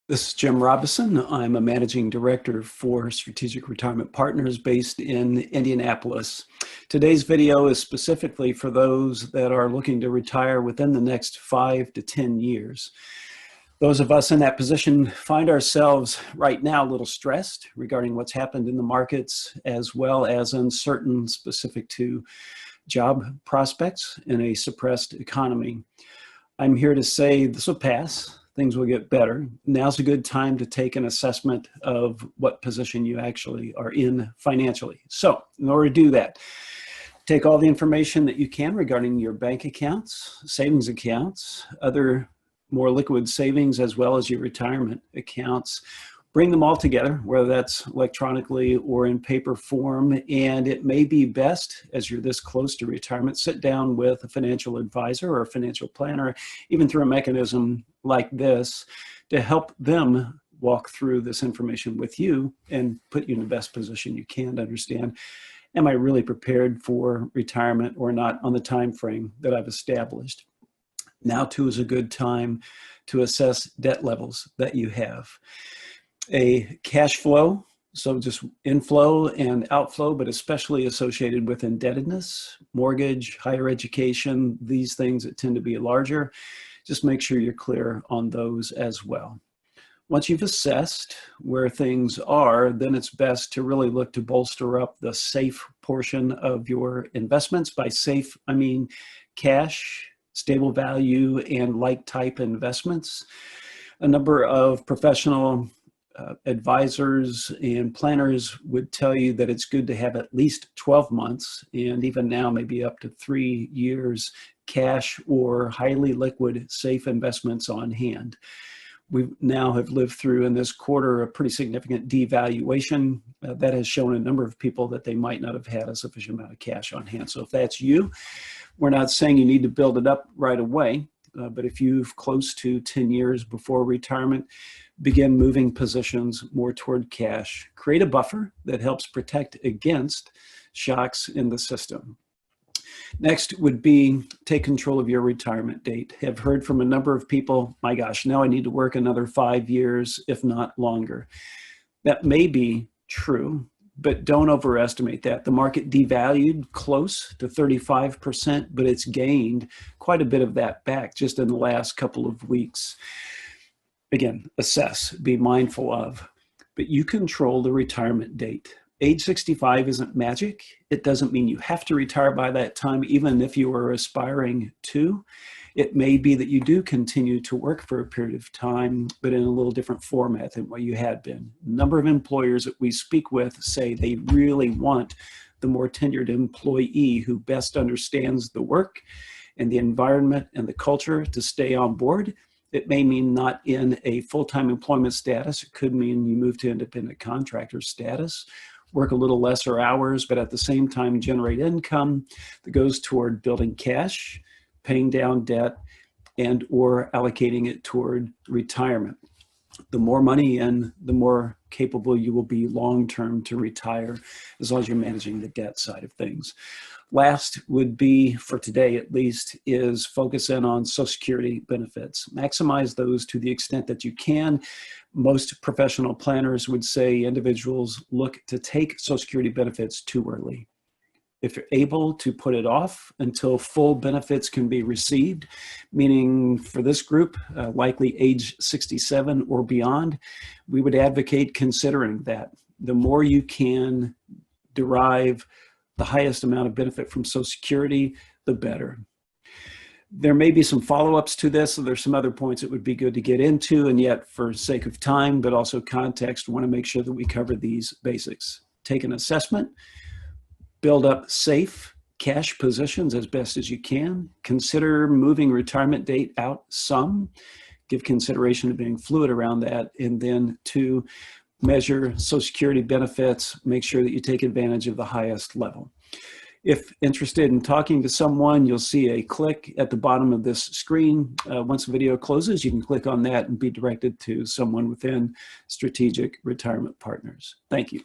This is Jim Robison. I'm a managing director for Strategic Retirement Partners based in Indianapolis. Today's video is specifically for those that are looking to retire within the next 5 to 10 years. Those of us in that position find ourselves right now a little stressed regarding what's happened in the markets, as well as uncertain specific to job prospects in a suppressed economy. I'm here to say this will pass. Things will get better. Now's a good time to take an assessment of what position you actually are in financially. So in order to do that, take all the information that you can regarding your bank accounts, savings accounts, other more liquid savings, as well as your retirement accounts. Bring them all together, whether that's electronically or in paper form. And it may be best, as you're this close to retirement, sit down with a financial advisor or a financial planner, even through a mechanism like this, to help them walk through this information with you and put you in the best position you can to understand, am I really prepared for retirement or not on the time frame that I've established? Now too is a good time to assess debt levels that you have. A cash flow, so just inflow and outflow, but especially associated with indebtedness, mortgage, higher education, these things that tend to be larger. Just make sure you're clear on those as well. Once you've assessed where things are, then it's best to really look to bolster up the safe portion of your investments. By safe, I mean cash, stable value, and like type investments. A number of professional advisors and planners would tell you that it's good to have at least 12 months, and even now maybe up to 3 years, cash or highly liquid safe investments on hand. We now have lived through in this quarter a pretty significant devaluation that has shown a number of people that they might not have had a sufficient amount of cash on hand. So if that's you, we're not saying you need to build it up right away, but if you've close to 10 years before retirement, begin moving positions more toward cash. Create a buffer that helps protect against shocks in the system. Next would be take control of your retirement date. Have heard from a number of people, my gosh, now I need to work another 5 years, if not longer. That may be true, but don't overestimate that. The market devalued close to 35%, but it's gained quite a bit of that back just in the last couple of weeks. Again, assess, be mindful of, but you control the retirement date. Age 65 isn't magic. It doesn't mean you have to retire by that time, even if you are aspiring to. It may be that you do continue to work for a period of time, but in a little different format than what you had been. A number of employers that we speak with say they really want the more tenured employee who best understands the work and the environment and the culture to stay on board. It may mean not in a full-time employment status. It could mean you move to independent contractor status, work a little lesser hours, but at the same time generate income that goes toward building cash, paying down debt, and or allocating it toward retirement. The more money in, the more capable you will be long-term to retire, as long as you're managing the debt side of things. Last would be, for today at least, is focus in on Social Security benefits. Maximize those to the extent that you can. Most professional planners would say individuals look to take Social Security benefits too early. If you're able to put it off until full benefits can be received, meaning for this group, likely age 67 or beyond, we would advocate considering that. The more you can derive the highest amount of benefit from Social Security, the better. There may be some follow-ups to this, so there's some other points that would be good to get into, and yet for sake of time, but also context, we want to make sure that we cover these basics. Take an assessment, build up safe cash positions as best as you can, consider moving retirement date out some, give consideration to being fluid around that, and then 2, measure Social Security benefits, make sure that you take advantage of the highest level. If interested in talking to someone, you'll see a click at the bottom of this screen. Once the video closes, you can click on that and be directed to someone within Strategic Retirement Partners. Thank you.